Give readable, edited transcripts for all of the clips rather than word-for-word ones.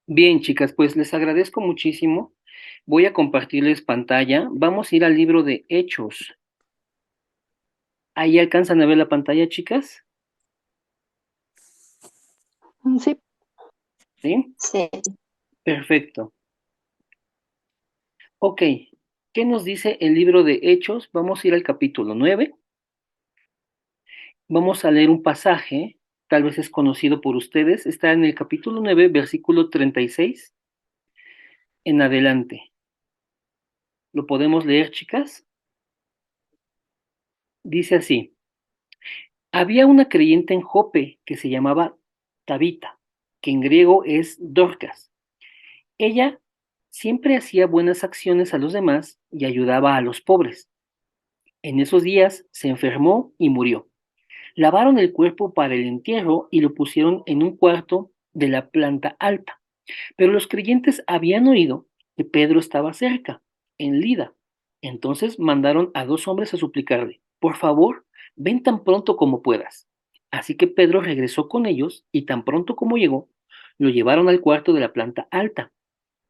Bien, chicas, pues les agradezco muchísimo. Voy a compartirles pantalla. Vamos a ir al libro de Hechos. ¿Ahí alcanzan a ver la pantalla, chicas? Sí, ¿Sí? sí. Perfecto. Ok. ¿Qué nos dice el libro de Hechos? Vamos a ir al capítulo 9. Vamos a leer un pasaje, tal vez es conocido por ustedes. Está en el capítulo 9, versículo 36 en adelante. ¿Lo podemos leer, chicas? Dice así. Había una creyente en Jope que se llamaba Tabita, que en griego es Dorcas. Ella siempre hacía buenas acciones a los demás y ayudaba a los pobres. En esos días se enfermó y murió. Lavaron el cuerpo para el entierro y lo pusieron en un cuarto de la planta alta. Pero los creyentes habían oído que Pedro estaba cerca, en Lida. Entonces mandaron a dos hombres a suplicarle, por favor, ven tan pronto como puedas. Así que Pedro regresó con ellos y tan pronto como llegó, lo llevaron al cuarto de la planta alta.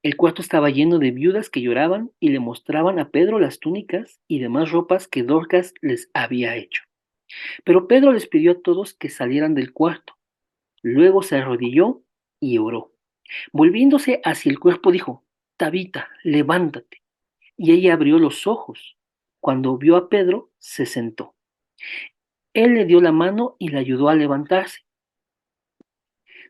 El cuarto estaba lleno de viudas que lloraban y le mostraban a Pedro las túnicas y demás ropas que Dorcas les había hecho. Pero Pedro les pidió a todos que salieran del cuarto. Luego se arrodilló y oró. Volviéndose hacia el cuerpo dijo, Tabita, levántate. Y ella abrió los ojos. Cuando vio a Pedro, se sentó. Él le dio la mano y la ayudó a levantarse.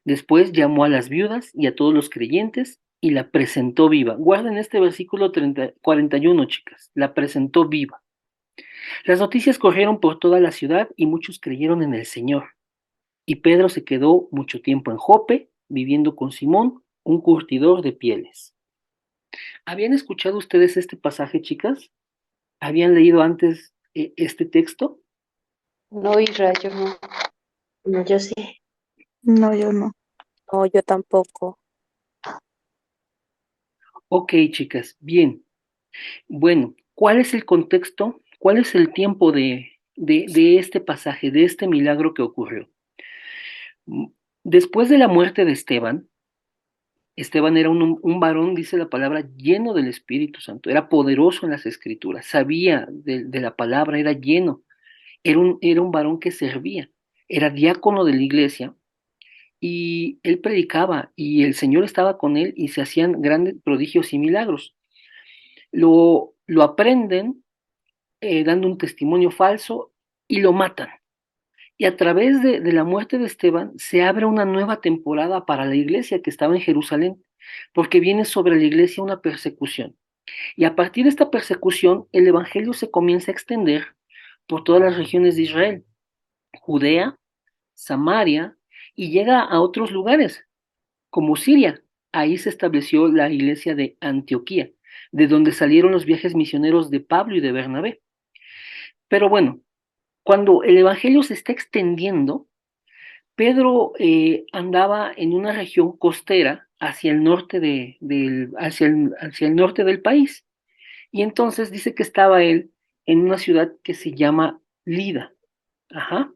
Después llamó a las viudas y a todos los creyentes y la presentó viva. Guarden este versículo 41, chicas. La presentó viva. Las noticias corrieron por toda la ciudad y muchos creyeron en el Señor. Y Pedro se quedó mucho tiempo en Jope, viviendo con Simón, un curtidor de pieles. ¿Habían escuchado ustedes este pasaje, chicas? ¿Habían leído antes este texto? No, Israel, yo no. No, yo sí. No, yo no. No, yo tampoco. Ok, chicas, bien. Bueno, ¿cuál es el contexto? ¿Cuál es el tiempo de este pasaje, de este milagro que ocurrió? Después de la muerte de Esteban, Esteban era un varón, dice la palabra, lleno del Espíritu Santo, era poderoso en las escrituras, sabía de la palabra, era lleno, era un varón que servía, era diácono de la iglesia y él predicaba y el Señor estaba con él y se hacían grandes prodigios y milagros. Lo aprenden dando un testimonio falso y lo matan. Y a través de la muerte de Esteban se abre una nueva temporada para la iglesia que estaba en Jerusalén, porque viene sobre la iglesia una persecución. Y a partir de esta persecución, el evangelio se comienza a extender por todas las regiones de Israel, Judea, Samaria, y llega a otros lugares, como Siria. Ahí se estableció la iglesia de Antioquía, de donde salieron los viajes misioneros de Pablo y de Bernabé. Pero bueno, cuando el evangelio se está extendiendo, Pedro andaba en una región costera hacia el norte hacia el norte del país. Y entonces dice que estaba él en una ciudad que se llama Lida. Ajá.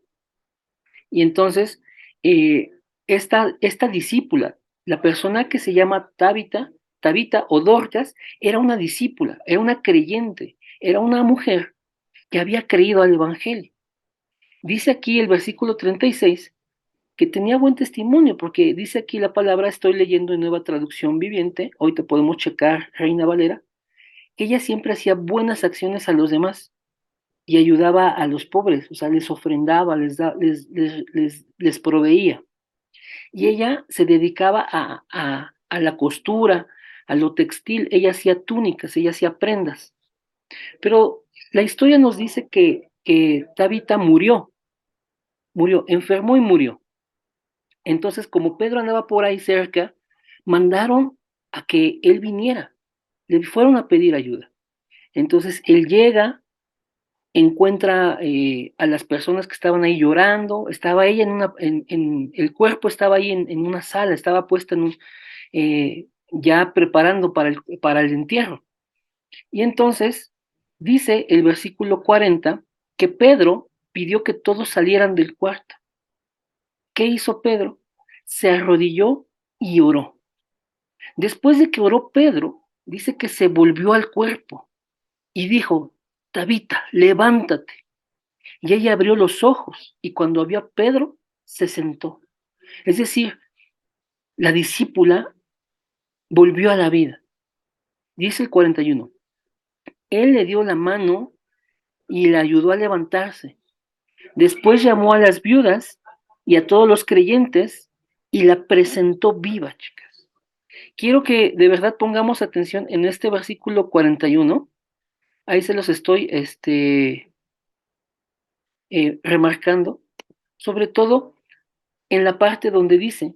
Y entonces, eh, esta discípula, la persona que se llama Tabita o Dorcas, era una discípula, era una creyente, era una mujer que había creído al Evangelio. Dice aquí el versículo 36 que tenía buen testimonio, porque dice aquí la palabra, estoy leyendo en Nueva Traducción Viviente, hoy te podemos checar, Reina Valera, que ella siempre hacía buenas acciones a los demás y ayudaba a los pobres, o sea, les ofrendaba, les proveía. Y ella se dedicaba a la costura, a lo textil, ella hacía túnicas, ella hacía prendas. Pero la historia nos dice que Tabita murió, enfermó y murió. Entonces, como Pedro andaba por ahí cerca, mandaron a que él viniera, le fueron a pedir ayuda. Entonces, él llega, encuentra a las personas que estaban ahí llorando, estaba ella el cuerpo estaba ahí en una sala, estaba puesta ya preparando para el entierro. Y entonces dice el versículo 40 que Pedro pidió que todos salieran del cuarto. ¿Qué hizo Pedro? Se arrodilló y oró. Después de que oró Pedro, dice que se volvió al cuerpo y dijo, Tabita, levántate. Y ella abrió los ojos y cuando vio a Pedro, se sentó. Es decir, la discípula volvió a la vida. Dice el 41. Él le dio la mano y le ayudó a levantarse. Después llamó a las viudas y a todos los creyentes y la presentó viva, chicas. Quiero que de verdad pongamos atención en este versículo 41. Ahí se los estoy remarcando, sobre todo en la parte donde dice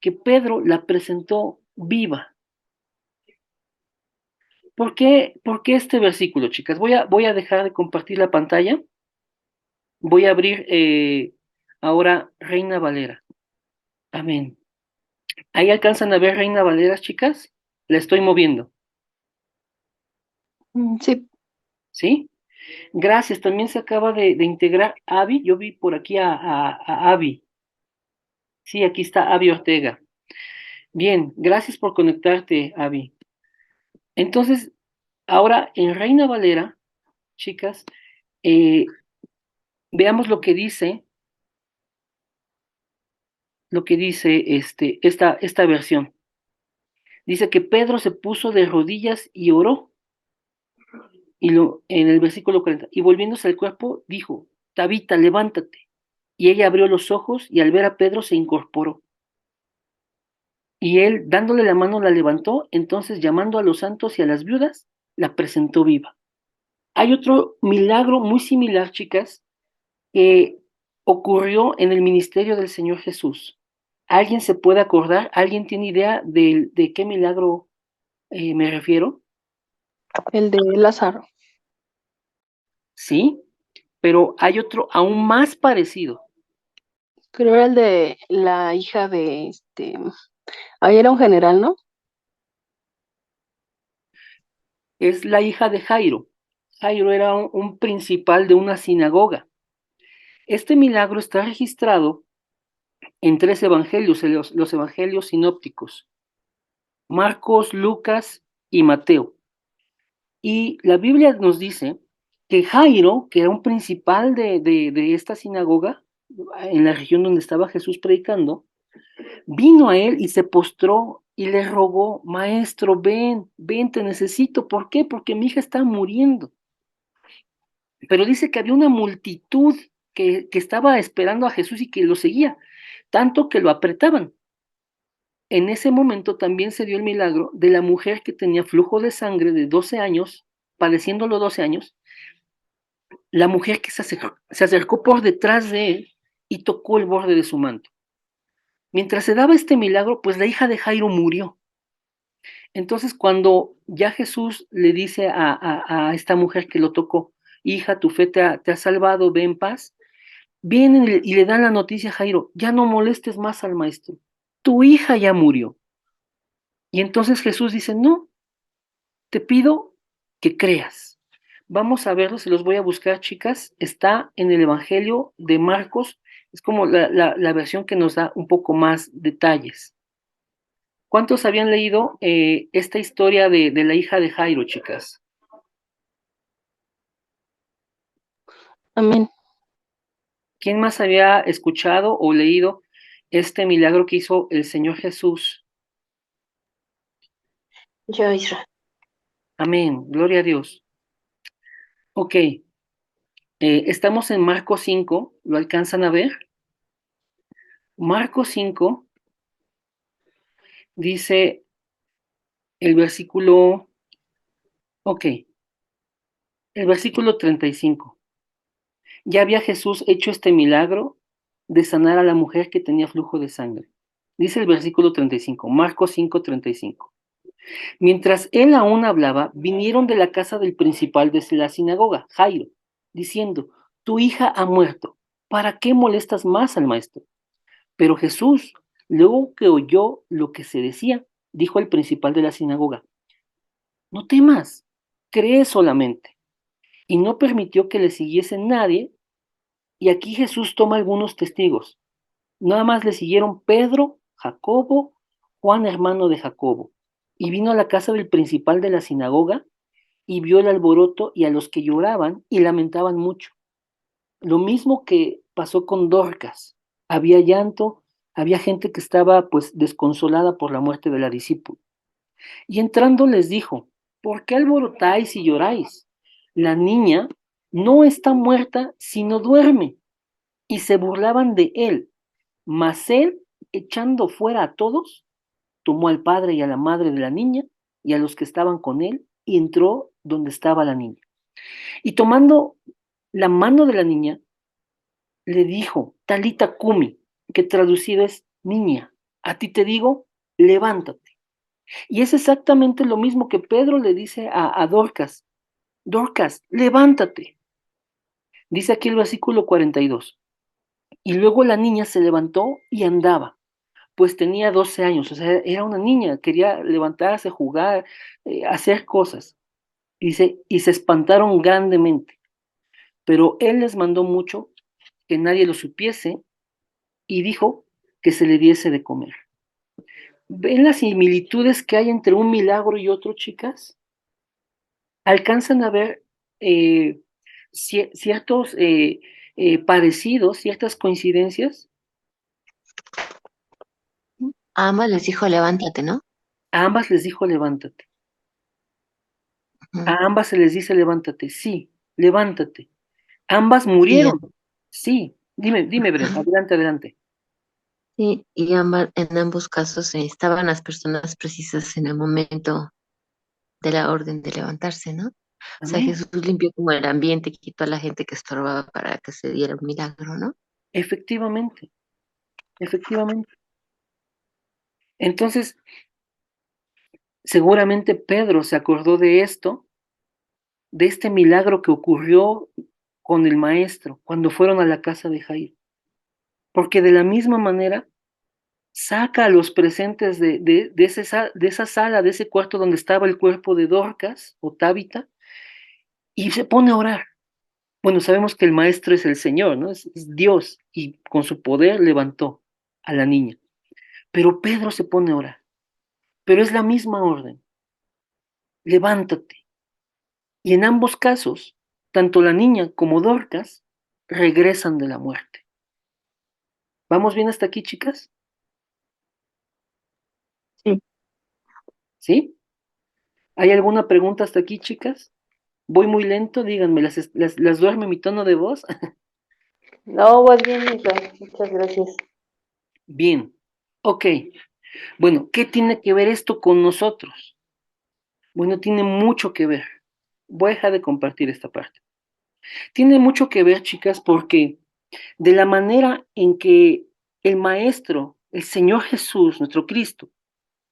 que Pedro la presentó viva. ¿Por qué este versículo, chicas? Voy a dejar de compartir la pantalla. Voy a abrir ahora Reina Valera. Amén. ¿Ahí alcanzan a ver Reina Valera, chicas? La estoy moviendo. Sí. ¿Sí? Gracias. También se acaba de integrar Avi. Yo vi por aquí a Avi. Sí, aquí está Avi Ortega. Bien, gracias por conectarte, Avi. Entonces, ahora en Reina Valera, chicas, veamos lo que dice esta versión. Dice que Pedro se puso de rodillas y oró. En el versículo 40, y volviéndose al cuerpo, dijo, Tabita, levántate. Y ella abrió los ojos y al ver a Pedro se incorporó. Y él, dándole la mano, la levantó, entonces llamando a los santos y a las viudas, la presentó viva. Hay otro milagro muy similar, chicas, que ocurrió en el ministerio del Señor Jesús. ¿Alguien se puede acordar? ¿Alguien tiene idea de qué milagro me refiero? El de Lázaro. Sí, pero hay otro aún más parecido. Creo era el de la hija de ahí era un general, ¿no? Es la hija de Jairo. Jairo era un principal de una sinagoga. Este milagro está registrado en 3 evangelios, en los evangelios sinópticos, Marcos, Lucas y Mateo. Y la Biblia nos dice que Jairo, que era un principal de esta sinagoga, en la región donde estaba Jesús predicando, vino a él y se postró y le rogó, maestro, ven, te necesito. ¿Por qué? Porque mi hija está muriendo. Pero dice que había una multitud que estaba esperando a Jesús y que lo seguía, tanto que lo apretaban. En ese momento también se dio el milagro de la mujer que tenía flujo de sangre de 12 años, padeciéndolo 12 años, la mujer que se acercó por detrás de él y tocó el borde de su manto. Mientras se daba este milagro, pues la hija de Jairo murió. Entonces, cuando ya Jesús le dice a esta mujer que lo tocó, hija, tu fe te ha salvado, ve en paz, vienen y le dan la noticia a Jairo, ya no molestes más al maestro, tu hija ya murió. Y entonces Jesús dice, no, te pido que creas. Vamos a verlo, se los voy a buscar, chicas. Está en el Evangelio de Marcos, es como la versión que nos da un poco más detalles. ¿Cuántos habían leído esta historia de la hija de Jairo, chicas? Amén. ¿Quién más había escuchado o leído este milagro que hizo el Señor Jesús? Yo, Isra. Amén, gloria a Dios. Ok, estamos en Marcos 5, ¿lo alcanzan a ver? Marcos 5 dice el versículo, ok, el versículo 35. Ya había Jesús hecho este milagro de sanar a la mujer que tenía flujo de sangre. Dice el versículo 35, Marcos 5, 35. Mientras él aún hablaba, vinieron de la casa del principal de la sinagoga, Jairo, diciendo, tu hija ha muerto, ¿para qué molestas más al maestro? Pero Jesús, luego que oyó lo que se decía, dijo al principal de la sinagoga, no temas, cree solamente. Y no permitió que le siguiese nadie, y aquí Jesús toma algunos testigos. Nada más le siguieron Pedro, Jacobo, Juan hermano de Jacobo, y vino a la casa del principal de la sinagoga y vio el alboroto y a los que lloraban y lamentaban mucho. Lo mismo que pasó con Dorcas. Había llanto, había gente que estaba pues desconsolada por la muerte de la discípula. Y entrando les dijo, ¿por qué alborotáis y lloráis? La niña no está muerta, sino duerme. Y se burlaban de él. Mas él, echando fuera a todos, tomó al padre y a la madre de la niña y a los que estaban con él y entró donde estaba la niña. Y tomando la mano de la niña, le dijo, Talita Kumi, que traducido es niña, a ti te digo, levántate. Y es exactamente lo mismo que Pedro le dice a Dorcas, Dorcas, levántate. Dice aquí el versículo 42. Y luego la niña se levantó y andaba, pues tenía 12 años, o sea, era una niña, quería levantarse, jugar, hacer cosas. Dice, y se espantaron grandemente, pero él les mandó mucho que nadie lo supiese y dijo que se le diese de comer. ¿Ven las similitudes que hay entre un milagro y otro, chicas? ¿Alcanzan a ver eh, ciertos parecidos, ciertas coincidencias? A ambas les dijo, levántate, ¿no? A ambas les dijo levántate. Ujú. A ambas se les dice levántate. Sí, levántate. Ambas Y, murieron. Sí. Dime, Bren. ajá, Adelante, adelante. sí, en ambos casos estaban las personas precisas en el momento de la orden de levantarse, ¿no? O sea, Amén. Jesús limpió como el ambiente, quitó a la gente que estorbaba para que se diera un milagro, ¿no? Efectivamente, efectivamente. Entonces, seguramente Pedro se acordó de esto, de este milagro que ocurrió con el maestro cuando fueron a la casa de Jairo. Porque de la misma manera saca a los presentes de esa sala, de ese cuarto donde estaba el cuerpo de Dorcas o Tabita, y se pone a orar. Bueno, sabemos que el maestro es el Señor, ¿no? Es Dios, y con su poder levantó a la niña. Pero Pedro se pone a orar. Pero es la misma orden. Levántate. Y en ambos casos, tanto la niña como Dorcas regresan de la muerte. ¿Vamos bien hasta aquí, chicas? Sí. ¿Sí? ¿Hay alguna pregunta hasta aquí, chicas? Voy muy lento, díganme, ¿las duerme mi tono de voz? No, vas bien, Isra. Muchas gracias. Bien, ok. Bueno, ¿qué tiene que ver esto con nosotros? Bueno, tiene mucho que ver. Voy a dejar de compartir esta parte. Tiene mucho que ver, chicas, porque de la manera en que el Maestro, el Señor Jesús, nuestro Cristo,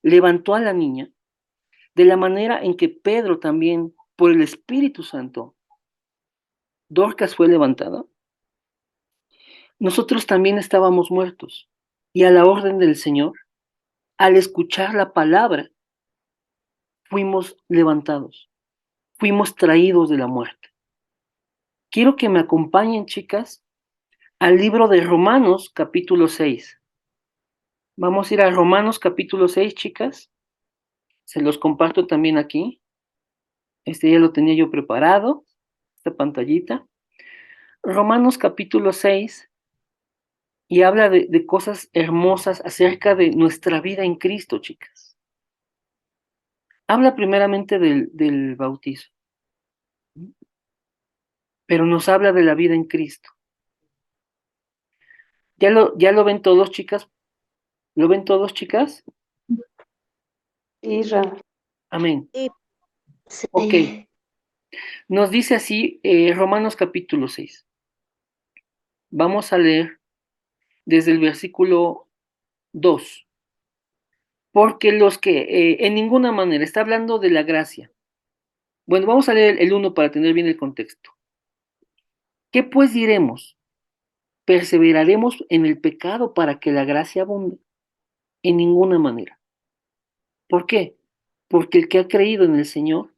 levantó a la niña, de la manera en que Pedro también, por el Espíritu Santo, Dorcas fue levantada, nosotros también estábamos muertos. Y a la orden del Señor, al escuchar la palabra, fuimos levantados, fuimos traídos de la muerte. Quiero que me acompañen, chicas, al libro de Romanos, capítulo 6. Vamos a ir a Romanos, capítulo 6, chicas. Se los comparto también aquí. Este ya lo tenía yo preparado, esta pantallita. Romanos, capítulo 6, y habla de cosas hermosas acerca de nuestra vida en Cristo, chicas. Habla primeramente del bautismo, pero nos habla de la vida en Cristo. ¿Ya lo ven todos, chicas? ¿Lo ven todos, chicas? Isra. Amén. Sí. Ok. Sí. Nos dice así Romanos capítulo 6. Vamos a leer desde el versículo 2. Porque los que en ninguna manera está hablando de la gracia. Bueno, vamos a leer el 1 para tener bien el contexto. ¿Qué pues diremos? ¿Perseveraremos en el pecado para que la gracia abunde? En ninguna manera. ¿Por qué? Porque el que ha creído en el Señor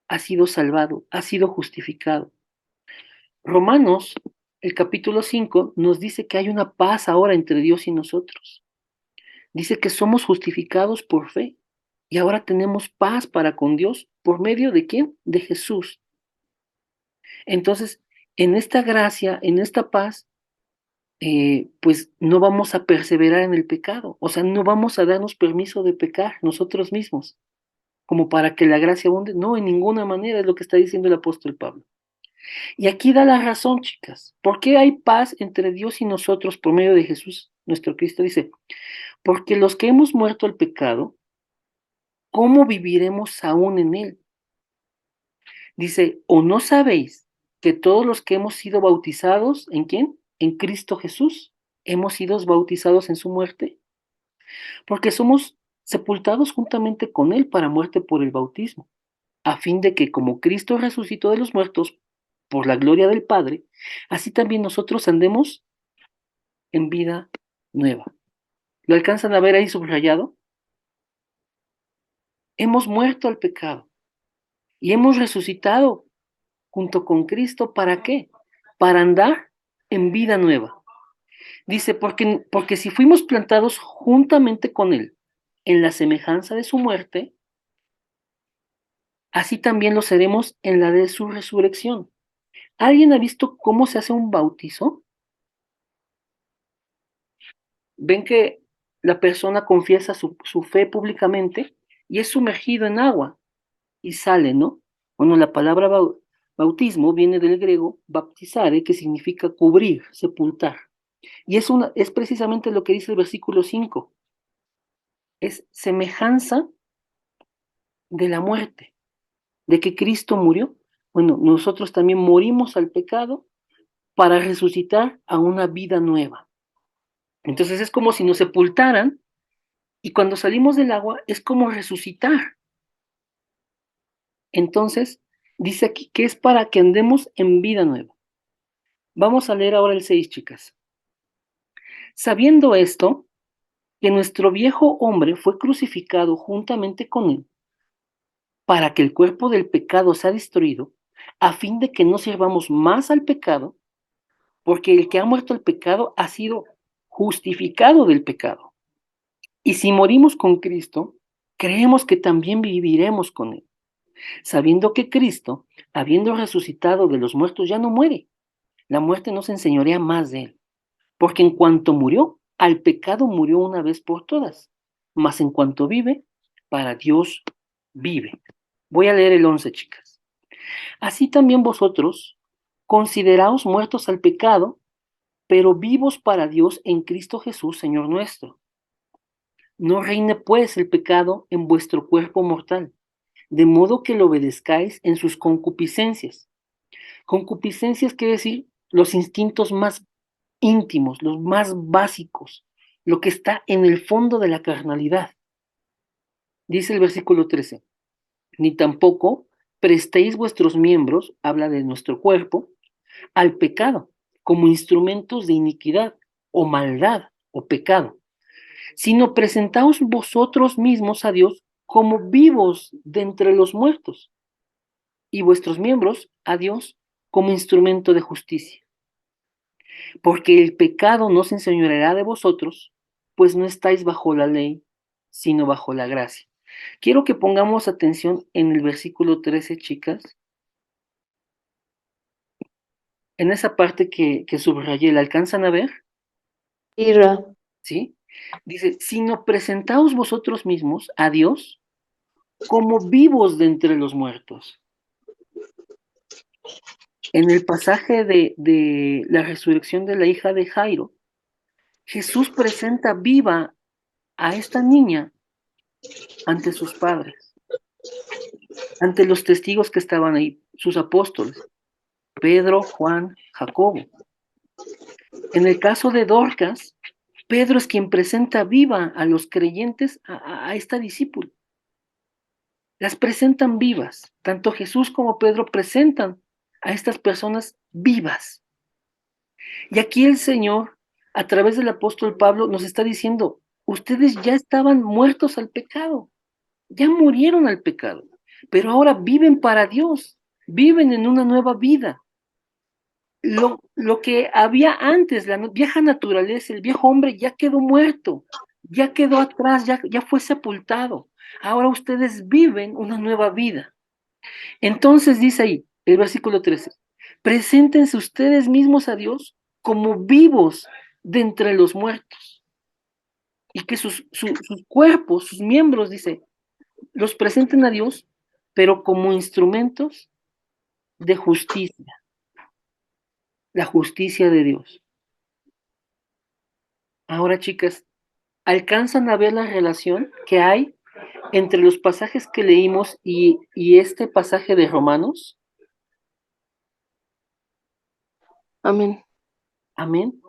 ha sido salvado, ha sido justificado. Romanos, el capítulo 5, nos dice que hay una paz ahora entre Dios y nosotros. Dice que somos justificados por fe y ahora tenemos paz para con Dios por medio de ¿quién? De Jesús. Entonces, en esta gracia, en esta paz, pues no vamos a perseverar en el pecado, o sea, no vamos a darnos permiso de pecar nosotros mismos, como para que la gracia abunde. No, en ninguna manera es lo que está diciendo el apóstol Pablo. Y aquí da la razón, chicas. ¿Por qué hay paz entre Dios y nosotros por medio de Jesús, nuestro Cristo? Dice, porque los que hemos muerto al pecado, ¿cómo viviremos aún en él? Dice, ¿o no sabéis que todos los que hemos sido bautizados, ¿en quién? En Cristo Jesús, hemos sido bautizados en su muerte, porque somos sepultados juntamente con él para muerte por el bautismo, a fin de que como Cristo resucitó de los muertos por la gloria del Padre, así también nosotros andemos en vida nueva. ¿Lo alcanzan a ver ahí subrayado? Hemos muerto al pecado y hemos resucitado junto con Cristo. ¿Para qué? Para andar en vida nueva. Dice, porque si fuimos plantados juntamente con Él en la semejanza de su muerte, así también lo seremos en la de su resurrección. ¿Alguien ha visto cómo se hace un bautizo? Ven que la persona confiesa su fe públicamente y es sumergido en agua y sale, ¿no? Bueno, la palabra bautismo viene del griego baptizare, que significa cubrir, sepultar. Y es precisamente lo que dice el versículo 5. Es semejanza de la muerte, de que Cristo murió. Bueno, nosotros también morimos al pecado para resucitar a una vida nueva. Entonces es como si nos sepultaran y cuando salimos del agua es como resucitar. Entonces dice aquí que es para que andemos en vida nueva. Vamos a leer ahora el 6, chicas. Sabiendo esto, que nuestro viejo hombre fue crucificado juntamente con él, para que el cuerpo del pecado sea destruido, a fin de que no sirvamos más al pecado, porque el que ha muerto al pecado ha sido justificado del pecado. Y si morimos con Cristo, creemos que también viviremos con él, sabiendo que Cristo, habiendo resucitado de los muertos, ya no muere. La muerte no se enseñorea más de él, porque en cuanto murió, al pecado murió una vez por todas, mas en cuanto vive, para Dios vive. Voy a leer el 11, chicas. Así también vosotros, consideraos muertos al pecado, pero vivos para Dios en Cristo Jesús, Señor nuestro. No reine pues el pecado en vuestro cuerpo mortal, de modo que lo obedezcáis en sus concupiscencias. Concupiscencias quiere decir los instintos más íntimos, los más básicos, lo que está en el fondo de la carnalidad. Dice el versículo 13, ni tampoco prestéis vuestros miembros, habla de nuestro cuerpo, al pecado, como instrumentos de iniquidad o maldad o pecado, sino presentaos vosotros mismos a Dios como vivos de entre los muertos y vuestros miembros a Dios como instrumento de justicia. Porque el pecado no se enseñoreará de vosotros, pues no estáis bajo la ley, sino bajo la gracia. Quiero que pongamos atención en el versículo 13, chicas, en esa parte que subrayé. ¿La alcanzan a ver? Ira, ¿Sí? Dice, sino presentaos vosotros mismos a Dios como vivos de entre los muertos. En el pasaje de la resurrección de la hija de Jairo, Jesús presenta viva a esta niña ante sus padres, ante los testigos que estaban ahí, sus apóstoles, Pedro, Juan, Jacobo. En el caso de Dorcas, Pedro es quien presenta viva a los creyentes a esta discípula. Las presentan vivas. Tanto Jesús como Pedro presentan a estas personas vivas. Y aquí el Señor, a través del apóstol Pablo, nos está diciendo, ustedes ya estaban muertos al pecado, ya murieron al pecado, pero ahora viven para Dios, viven en una nueva vida. Lo que había antes, la vieja naturaleza, el viejo hombre ya quedó muerto, ya quedó atrás, ya fue sepultado. Ahora ustedes viven una nueva vida. Entonces dice ahí, el versículo 13, preséntense ustedes mismos a Dios como vivos de entre los muertos. Y que sus cuerpos, sus miembros, dice, los presenten a Dios, pero como instrumentos de justicia, la justicia de Dios. Ahora, chicas, ¿alcanzan a ver la relación que hay entre los pasajes que leímos y este pasaje de Romanos? Amén. Amén.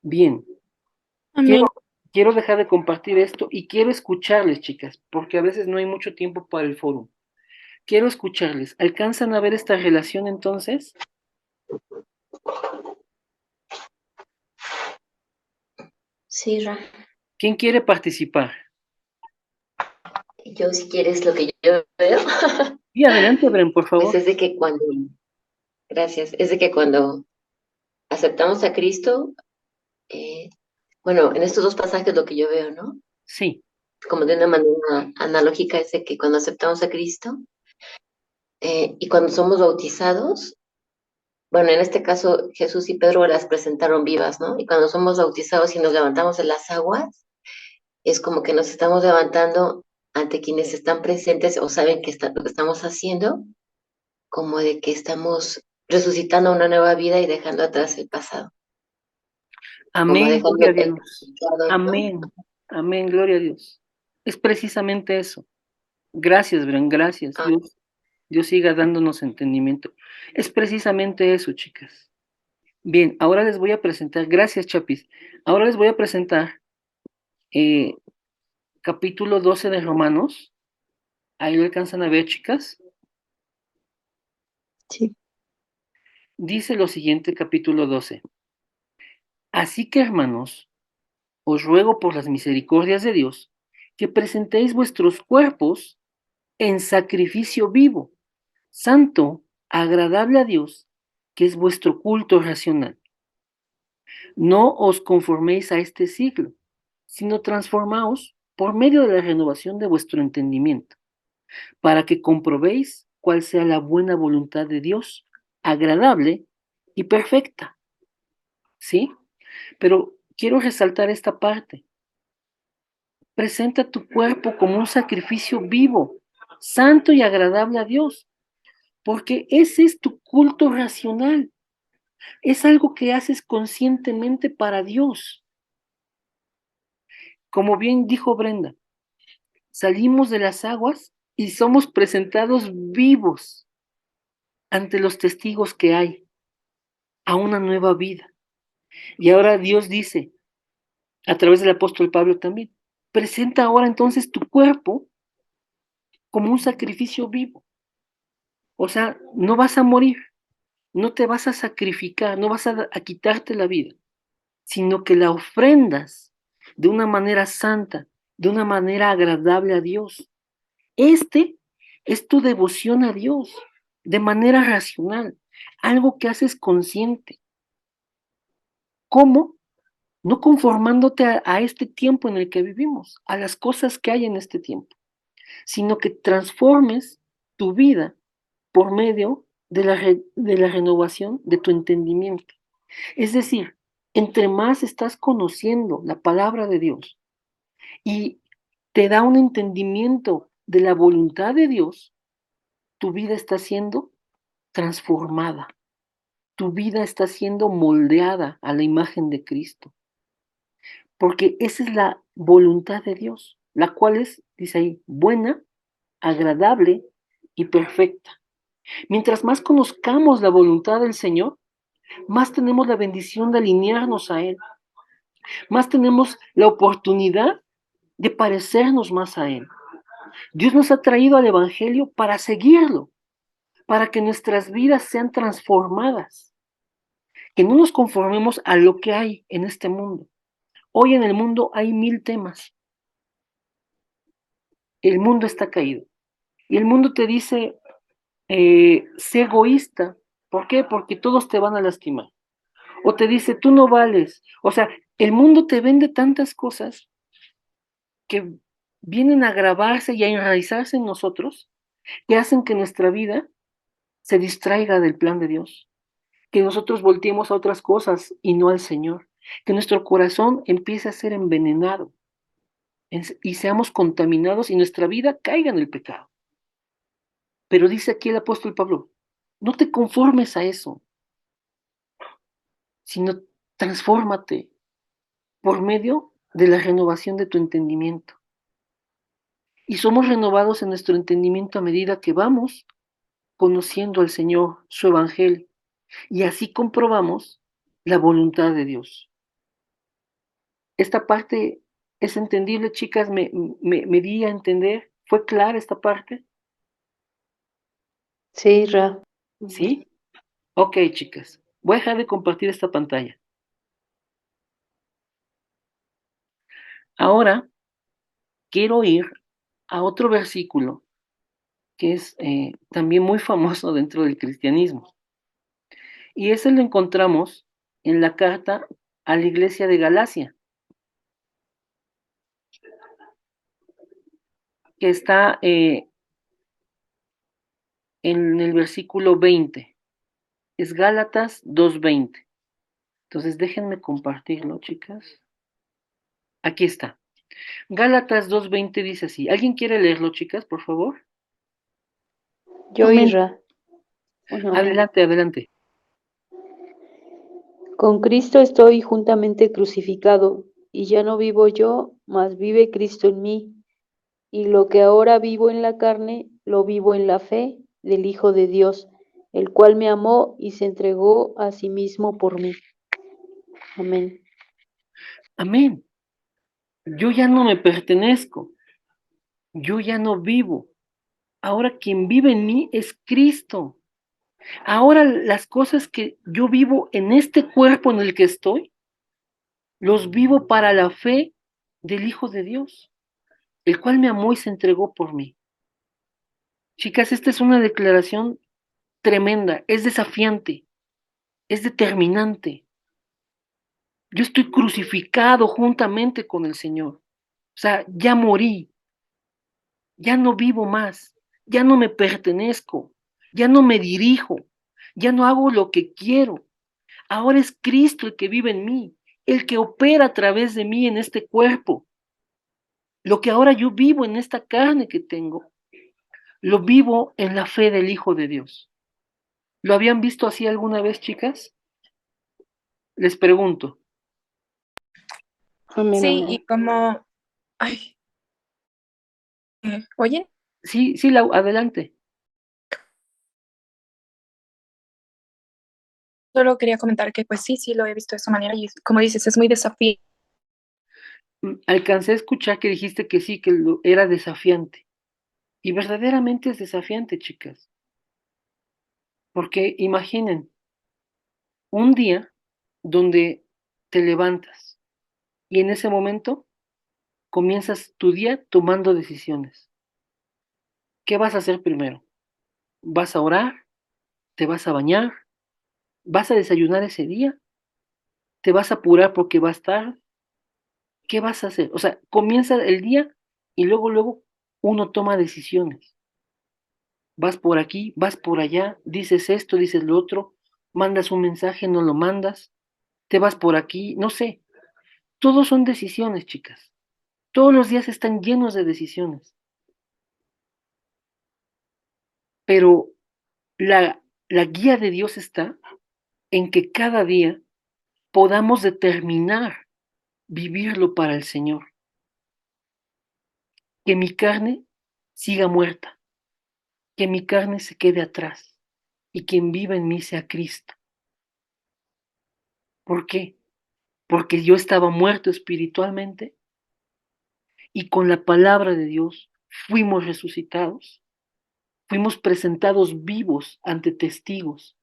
Bien, Amén. quiero dejar de compartir esto y quiero escucharles, chicas, porque a veces no hay mucho tiempo para el foro. Quiero escucharles. ¿Alcanzan a ver esta relación entonces? Sí, Ra. ¿Quién quiere participar? Yo, si quieres, lo que yo veo, Y adelante, Bren, por pues favor. es de que gracias, es de que cuando aceptamos a Cristo, bueno, en estos dos pasajes lo que yo veo, ¿no? Sí. Como de una manera analógica, es de que cuando aceptamos a Cristo y cuando somos bautizados, bueno, en este caso Jesús y Pedro las presentaron vivas, ¿no? Y cuando somos bautizados y nos levantamos de las aguas, es como que nos estamos levantando ante quienes están presentes o saben que lo que estamos haciendo, como de que estamos resucitando una nueva vida y dejando atrás el pasado, como Amén, dejando gloria a el Dios. pasado, ¿no? Amén. Amén, gloria a Dios. Es precisamente eso. Gracias, Bren, gracias. Ah, Dios siga dándonos entendimiento. Es precisamente eso, chicas. Bien, ahora les voy a presentar, gracias, Chapis. Ahora les voy a presentar eh, capítulo 12 de Romanos. Ahí lo alcanzan a ver, chicas. Sí. Dice lo siguiente, capítulo 12. Así que, hermanos, os ruego por las misericordias de Dios que presentéis vuestros cuerpos en sacrificio vivo, santo, agradable a Dios, que es vuestro culto racional. No os conforméis a este siglo, sino transformaos por medio de la renovación de vuestro entendimiento, para que comprobéis cuál sea la buena voluntad de Dios, agradable y perfecta. ¿Sí? Pero quiero resaltar esta parte. Presenta tu cuerpo como un sacrificio vivo, santo y agradable a Dios, porque ese es tu culto racional. Es algo que haces conscientemente para Dios. Como bien dijo Brenda, salimos de las aguas y somos presentados vivos ante los testigos que hay a una nueva vida. Y ahora Dios dice, a través del apóstol Pablo también, presenta ahora entonces tu cuerpo como un sacrificio vivo. O sea, no vas a morir, no te vas a sacrificar, no vas a quitarte la vida, sino que la ofrendas de una manera santa, de una manera agradable a Dios. Este es tu devoción a Dios de manera racional, algo que haces consciente. ¿Cómo? No conformándote a este tiempo en el que vivimos, a las cosas que hay en este tiempo, sino que transformes tu vida por medio de la renovación de tu entendimiento. Es decir, entre más estás conociendo la palabra de Dios y te da un entendimiento de la voluntad de Dios, tu vida está siendo transformada, tu vida está siendo moldeada a la imagen de Cristo, porque esa es la voluntad de Dios, la cual es, dice ahí, buena, agradable y perfecta. Mientras más conozcamos la voluntad del Señor, más tenemos la bendición de alinearnos a Él, más tenemos la oportunidad de parecernos más a Él. Dios nos ha traído al Evangelio para seguirlo, para que nuestras vidas sean transformadas, que no nos conformemos a lo que hay en este mundo. Hoy en el mundo hay 1000 temas. El mundo está caído. Y el mundo te dice, sé egoísta. ¿Por qué? Porque todos te van a lastimar. O te dice, tú no vales. O sea, el mundo te vende tantas cosas que vienen a grabarse y a enraizarse en nosotros, que hacen que nuestra vida se distraiga del plan de Dios, que nosotros volteemos a otras cosas y no al Señor, que nuestro corazón empiece a ser envenenado y seamos contaminados y nuestra vida caiga en el pecado. Pero dice aquí el apóstol Pablo, no te conformes a eso, sino transfórmate por medio de la renovación de tu entendimiento. Y somos renovados en nuestro entendimiento a medida que vamos conociendo al Señor, su evangelio, y así comprobamos la voluntad de Dios. Esta parte es entendible, chicas, me di a entender. ¿Fue clara esta parte? Sí, Ra. ¿Sí? Ok, chicas. Voy a dejar de compartir esta pantalla. Ahora quiero ir a otro versículo que es también muy famoso dentro del cristianismo. Y ese lo encontramos en la carta a la iglesia de Galacia, que está en el versículo 20. Es Gálatas 2:20. Entonces déjenme compartirlo, chicas. Aquí está. Gálatas 2:20 dice así. ¿Alguien quiere leerlo, chicas, por favor? Yo, Amén. Ra. Bueno, Adelante, adelante. Con Cristo estoy juntamente crucificado, y ya no vivo yo, mas vive Cristo en mí. Y lo que ahora vivo en la carne, lo vivo en la fe del Hijo de Dios, el cual me amó y se entregó a sí mismo por mí. Amén. Amén. Yo ya no me pertenezco. Yo ya no vivo. Ahora quien vive en mí es Cristo. Ahora las cosas que yo vivo en este cuerpo en el que estoy, los vivo para la fe del Hijo de Dios, el cual me amó y se entregó por mí. Chicas, esta es una declaración tremenda, es desafiante, es determinante. Yo estoy crucificado juntamente con el Señor. O sea, ya morí, ya no vivo más, ya no me pertenezco, ya no me dirijo, ya no hago lo que quiero. Ahora es Cristo el que vive en mí, el que opera a través de mí en este cuerpo. Lo que ahora yo vivo en esta carne que tengo, lo vivo en la fe del Hijo de Dios. ¿Lo habían visto así alguna vez, chicas? Les pregunto. amén, Sí, y amén. como, ay, oye, Sí, sí, adelante. solo quería comentar que pues sí, sí lo he visto de esa manera y como dices, es muy desafiante. Alcancé a escuchar que dijiste que sí, que era desafiante. Y verdaderamente es desafiante, chicas. Porque imaginen, un día donde te levantas y en ese momento comienzas tu día tomando decisiones. ¿Qué vas a hacer primero? ¿Vas a orar? ¿Te vas a bañar? ¿Vas a desayunar ese día? ¿Te vas a apurar porque va a estar? ¿Qué vas a hacer? O sea, comienza el día y luego uno toma decisiones. Vas por aquí, vas por allá, dices esto, dices lo otro, mandas un mensaje, no lo mandas, te vas por aquí, no sé. Todos son decisiones, chicas. Todos los días están llenos de decisiones. Pero la guía de Dios está en que cada día podamos determinar vivirlo para el Señor. Que mi carne siga muerta, que mi carne se quede atrás y quien viva en mí sea Cristo. ¿Por qué? Porque yo estaba muerto espiritualmente y con la palabra de Dios fuimos resucitados, fuimos presentados vivos ante testigos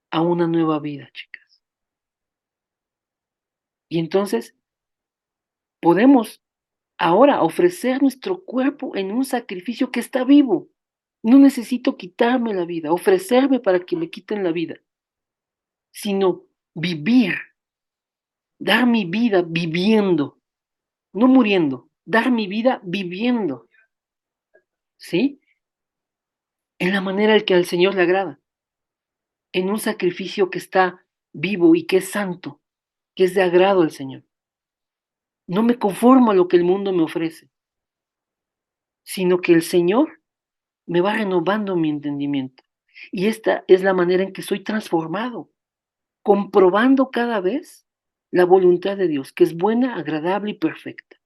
a una nueva vida, chicas. Y entonces podemos ahora ofrecer nuestro cuerpo en un sacrificio que está vivo. No necesito quitarme la vida, ofrecerme para que me quiten la vida, sino vivir, dar mi vida viviendo, no muriendo, dar mi vida viviendo, ¿sí? En la manera en que al Señor le agrada, en un sacrificio que está vivo y que es santo, que es de agrado al Señor. No me conformo a lo que el mundo me ofrece, sino que el Señor me va renovando mi entendimiento. Y esta es la manera en que soy transformado, comprobando cada vez la voluntad de Dios, que es buena, agradable y perfecta.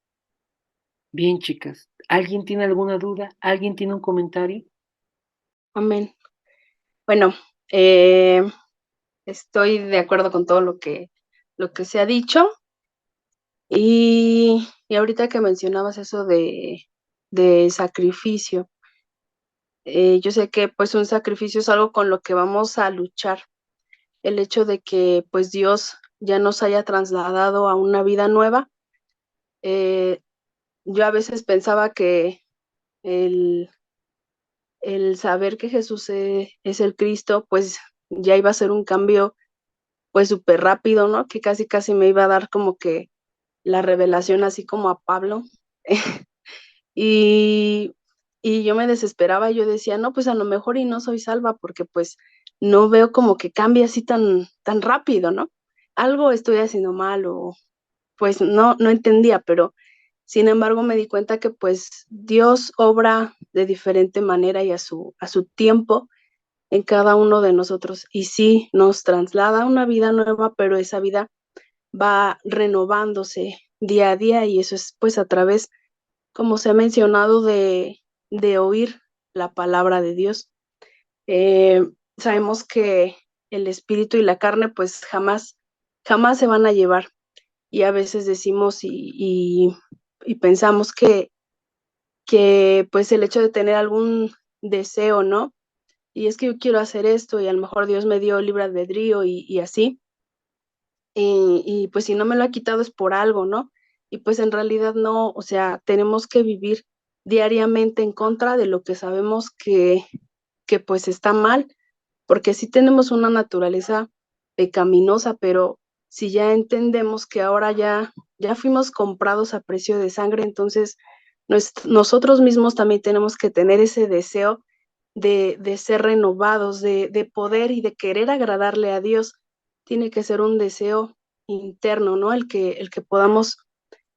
Bien, chicas, ¿alguien tiene alguna duda? ¿Alguien tiene un comentario? Amén. Bueno, estoy de acuerdo con todo lo que se ha dicho. Y ahorita que mencionabas eso de sacrificio, yo sé que, pues, un sacrificio es algo con lo que vamos a luchar. El hecho de que, pues, Dios ya nos haya trasladado a una vida nueva, eh, yo a veces pensaba que el el saber que Jesús es el Cristo, pues, ya iba a ser un cambio, pues, súper rápido, ¿no? Que casi, casi me iba a dar como que la revelación así como a Pablo. Y y yo me desesperaba, yo decía: "No, pues, a lo mejor y no soy salva, porque, pues, no veo como que cambie así tan rápido, ¿no? Algo estoy haciendo mal", o, pues, no entendía, pero, sin embargo, me di cuenta que, pues, Dios obra de diferente manera y a su tiempo en cada uno de nosotros. Y sí, nos traslada a una vida nueva, pero esa vida va renovándose día a día, y eso es, pues, a través, como se ha mencionado, de oír la palabra de Dios. Sabemos que el espíritu y la carne, pues, jamás se van a llevar, y a veces decimos y pensamos que, pues, el hecho de tener algún deseo, ¿no? Y es que yo quiero hacer esto, y a lo mejor Dios me dio libre albedrío y así, y pues, si no me lo ha quitado es por algo, ¿no? Y pues, en realidad no, o sea, tenemos que vivir diariamente en contra de lo que sabemos que, pues, está mal, porque sí tenemos una naturaleza pecaminosa, pero si ya entendemos que ahora ya fuimos comprados a precio de sangre, entonces nosotros mismos también tenemos que tener ese deseo de ser renovados, de poder y de querer agradarle a Dios. Tiene que ser un deseo interno, ¿no? El que podamos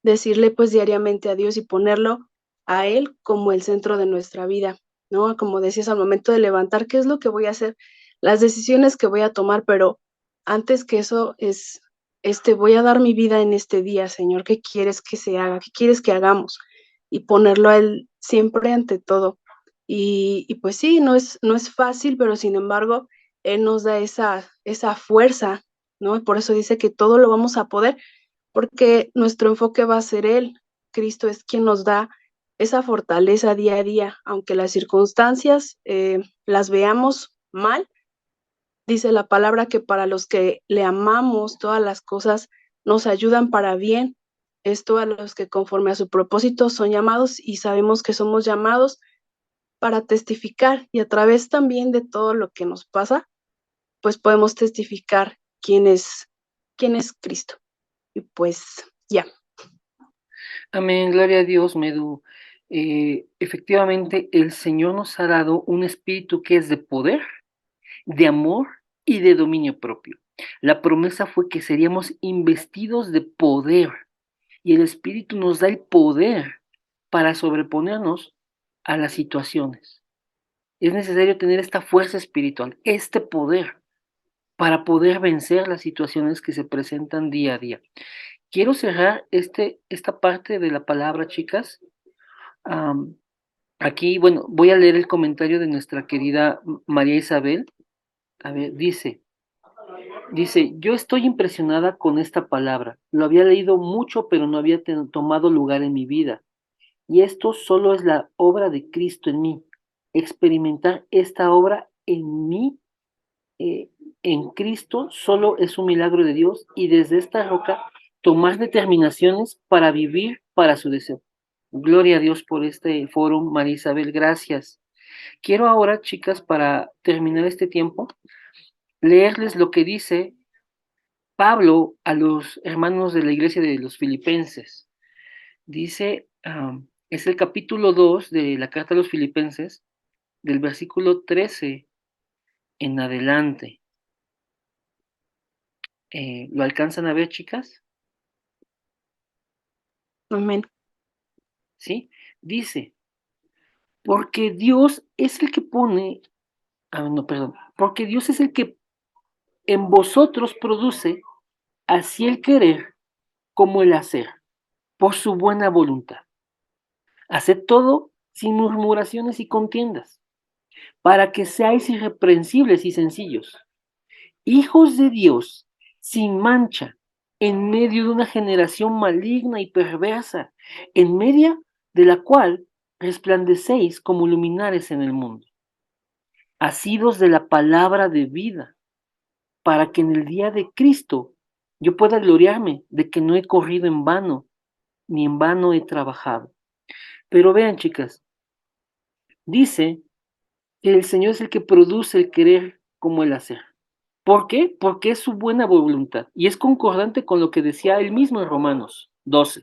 decirle, pues, diariamente a Dios y ponerlo a Él como el centro de nuestra vida, ¿no? Como decías, al momento de levantar, ¿qué es lo que voy a hacer? Las decisiones que voy a tomar, pero antes que eso es, voy a dar mi vida en este día, Señor, ¿qué quieres que se haga? ¿Qué quieres que hagamos? Y ponerlo a Él siempre ante todo. Y pues sí, no es fácil, pero sin embargo, Él nos da esa fuerza, ¿no? Y por eso dice que todo lo vamos a poder, porque nuestro enfoque va a ser Él. Cristo es quien nos da esa fortaleza día a día, aunque las circunstancias, las veamos mal, dice la palabra que para los que le amamos, todas las cosas nos ayudan para bien. Esto a los que conforme a su propósito son llamados, y sabemos que somos llamados para testificar, y a través también de todo lo que nos pasa, pues podemos testificar quién es Cristo. Y pues ya. Amén, gloria a Dios, Medu. Efectivamente, el Señor nos ha dado un espíritu que es de poder, de amor y de dominio propio. La promesa fue que seríamos investidos de poder, y el Espíritu nos da el poder para sobreponernos a las situaciones. Es necesario tener esta fuerza espiritual, este poder, para poder vencer las situaciones que se presentan día a día. Quiero cerrar esta parte de la palabra, chicas. Am, Aquí, bueno, voy a leer el comentario de nuestra querida María Isabel. A ver, dice, yo estoy impresionada con esta palabra. Lo había leído mucho, pero no había tomado lugar en mi vida. Y esto solo es la obra de Cristo en mí. Experimentar esta obra en mí, eh, en Cristo, solo es un milagro de Dios, y desde esta roca tomar determinaciones para vivir para su deseo. Gloria a Dios por este foro, María Isabel, gracias. Quiero ahora, chicas, para terminar este tiempo, leerles lo que dice Pablo a los hermanos de la iglesia de los Filipenses. Dice Es el capítulo 2 de la carta a los Filipenses, del versículo 13 en adelante. ¿Lo alcanzan a ver, chicas? Amén. ¿Sí? Dice, porque Dios es el que pone, no, perdón, porque Dios es el que en vosotros produce así el querer como el hacer, por su buena voluntad. Haced todo sin murmuraciones y contiendas, para que seáis irreprensibles y sencillos, hijos de Dios, sin mancha, en medio de una generación maligna y perversa, en medio de la cual resplandecéis como luminares en el mundo, asidos de la palabra de vida, para que en el día de Cristo yo pueda gloriarme de que no he corrido en vano, ni en vano he trabajado. Pero vean, chicas, dice que el Señor es el que produce el querer como el hacer. ¿Por qué? Porque es su buena voluntad y es concordante con lo que decía él mismo en Romanos 12.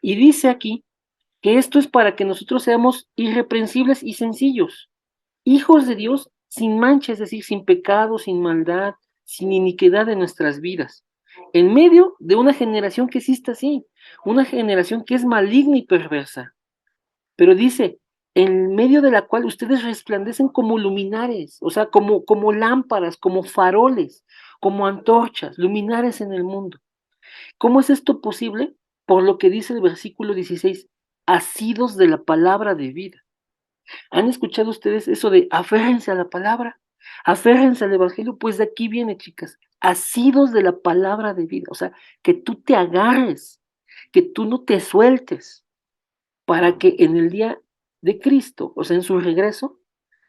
Y dice aquí que esto es para que nosotros seamos irreprensibles y sencillos, hijos de Dios sin mancha, es decir, sin pecado, sin maldad, sin iniquidad en nuestras vidas, en medio de una generación que existe así, una generación que es maligna y perversa. Pero dice, en medio de la cual ustedes resplandecen como luminares, o sea, como lámparas, como faroles, como antorchas, luminares en el mundo. ¿Cómo es esto posible? Por lo que dice el versículo 16, asidos de la palabra de vida. ¿Han escuchado ustedes eso de aférrense a la palabra? Aférrense al evangelio, pues de aquí viene, chicas, asidos de la palabra de vida, o sea, que tú te agarres, que tú no te sueltes, para que en el día de Cristo, o sea, en su regreso,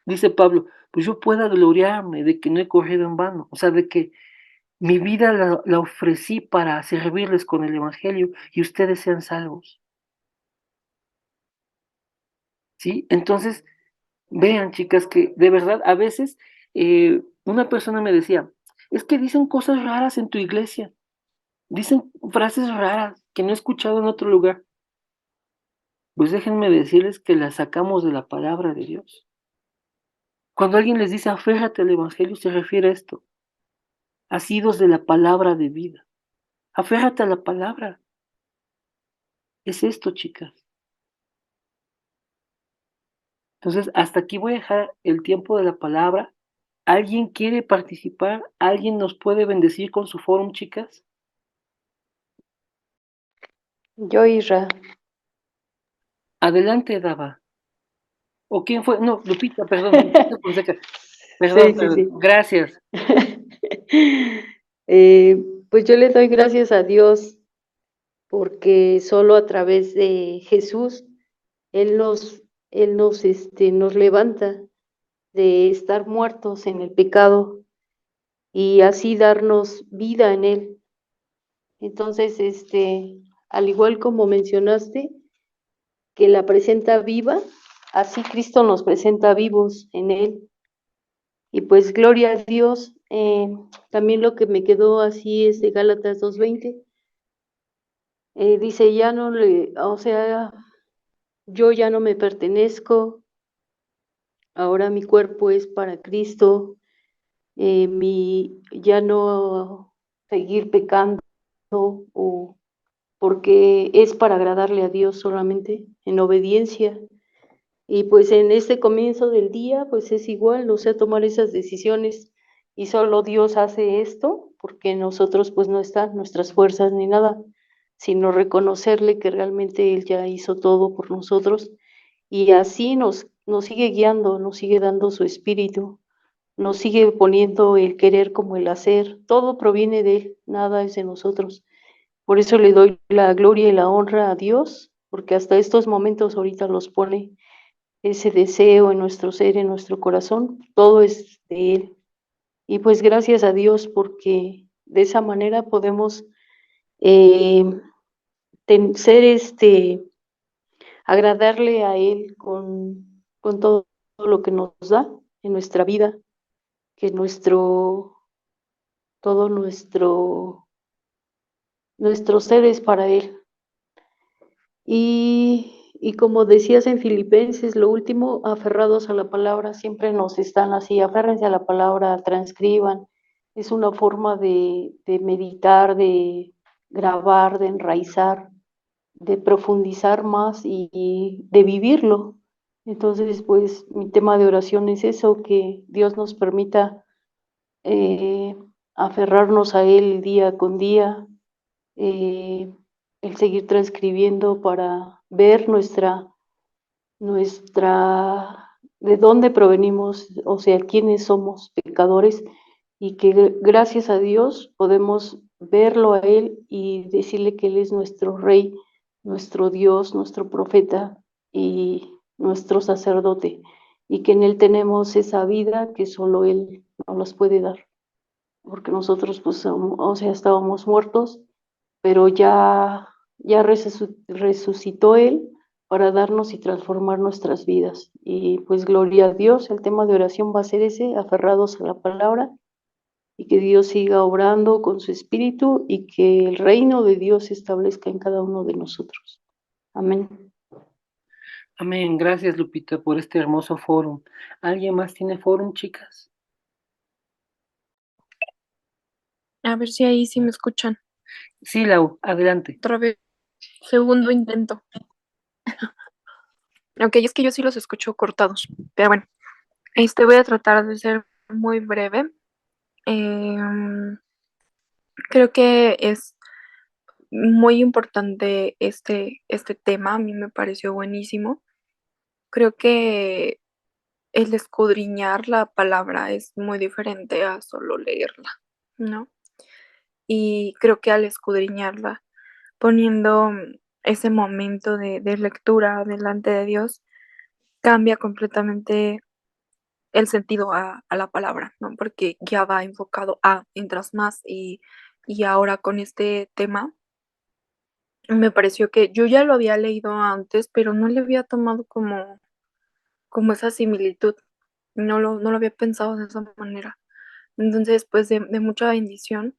dice Pablo, pues yo pueda gloriarme de que no he corrido en vano, o sea, de que mi vida la ofrecí para servirles con el Evangelio y ustedes sean salvos, ¿sí? Entonces, vean, chicas, que de verdad a veces una persona me decía, es que dicen cosas raras en tu iglesia, dicen frases raras que no he escuchado en otro lugar. Pues déjenme decirles que las sacamos de la palabra de Dios. Cuando alguien les dice aférrate al Evangelio, se refiere a esto, asidos de la palabra de vida. Aférrate a la palabra. Es esto, chicas. Entonces, hasta aquí voy a dejar el tiempo de la palabra. ¿Alguien quiere participar? ¿Alguien nos puede bendecir con su fórum, chicas? Yo, Isra. Adelante, Dava. ¿O quién fue? No, Lupita, perdón, Lupita Fonseca. Perdón, Sí, sí, perdón. sí. Gracias. Pues yo le doy gracias a Dios porque solo a través de Jesús Él nos levanta de estar muertos en el pecado y así darnos vida en Él. Entonces, al igual como mencionaste, que la presenta viva, así Cristo nos presenta vivos en Él. Y pues gloria a Dios. También lo que me quedó así es de Gálatas 2:20. Dice, ya no o sea, yo ya no me pertenezco, ahora mi cuerpo es para Cristo, ya no seguir pecando o porque es para agradarle a Dios solamente en obediencia. Y pues en este comienzo del día, pues es igual, o sea, tomar esas decisiones y solo Dios hace esto, porque nosotros pues no están nuestras fuerzas ni nada, sino reconocerle que realmente Él ya hizo todo por nosotros y así nos sigue guiando, nos sigue dando su espíritu, nos sigue poniendo el querer como el hacer, todo proviene de Él, nada es de nosotros. Por eso le doy la gloria y la honra a Dios, porque hasta estos momentos ahorita los pone ese deseo en nuestro ser, en nuestro corazón, todo es de Él. Y pues gracias a Dios porque de esa manera podemos eh, ser agradarle a Él con todo lo que nos da en nuestra vida, que todo nuestro ser es para Él. Y como decías en Filipenses, lo último, aferrados a la palabra, siempre nos están así, aférrense a la palabra, transcriban. Es una forma de meditar, de grabar, de enraizar, de profundizar más y de vivirlo. Entonces, pues mi tema de oración es eso, que Dios nos permita eh, aferrarnos a Él día con día, eh, el seguir transcribiendo para ver de dónde provenimos, o sea, quiénes somos pecadores, y que gracias a Dios podemos verlo a Él y decirle que Él es nuestro Rey, nuestro Dios, nuestro profeta y nuestro sacerdote, y que en Él tenemos esa vida que solo Él nos las puede dar, porque nosotros, pues, o sea, estábamos muertos, pero ya resucitó Él para darnos y transformar nuestras vidas. Y pues gloria a Dios, el tema de oración va a ser ese, aferrados a la palabra, y que Dios siga obrando con su espíritu y que el reino de Dios se establezca en cada uno de nosotros. Amén. Amén. Gracias, Lupita, por este hermoso foro. ¿Alguien más tiene foro, chicas? A ver si ahí sí me escuchan. Sí, Lau, adelante. Otra vez, segundo intento. Ok, es que yo sí los escucho cortados, pero bueno, voy a tratar de ser muy breve. Creo que es muy importante este tema, a mí me pareció buenísimo. Creo que el escudriñar la palabra es muy diferente a solo leerla, ¿no? Y creo que al escudriñarla, poniendo ese momento de lectura delante de Dios, cambia completamente el sentido a la palabra, ¿no? Porque ya va enfocado a, entras más y ahora con este tema, me pareció que yo ya lo había leído antes, pero no le había tomado como esa similitud, no lo había pensado de esa manera. Entonces, pues de mucha bendición,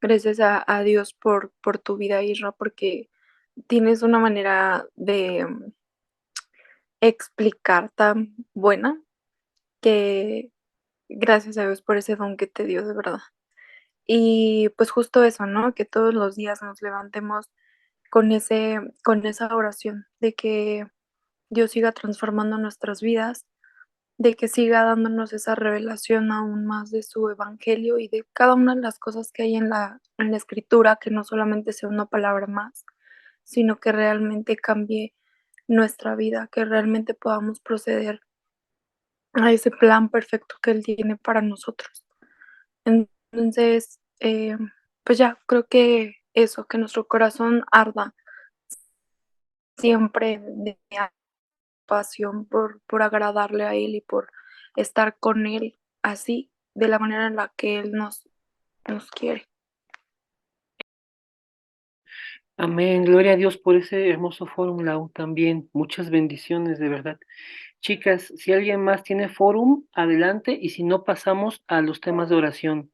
gracias a Dios por tu vida, Isra, porque tienes una manera de explicar tan buena que gracias a Dios por ese don que te dio, de verdad. Y pues justo eso, ¿no? Que todos los días nos levantemos con esa oración de que Dios siga transformando nuestras vidas, de que siga dándonos esa revelación aún más de su evangelio y de cada una de las cosas que hay en la escritura, que no solamente sea una palabra más, sino que realmente cambie nuestra vida, que realmente podamos proceder a ese plan perfecto que Él tiene para nosotros. Entonces, pues ya, creo que eso, que nuestro corazón arda siempre de pasión por agradarle a Él y por estar con Él así, de la manera en la que Él nos quiere. Amén. Gloria a Dios por ese hermoso foro, Lau, también. Muchas bendiciones, de verdad. Chicas, si alguien más tiene fórum, adelante, y si no, pasamos a los temas de oración.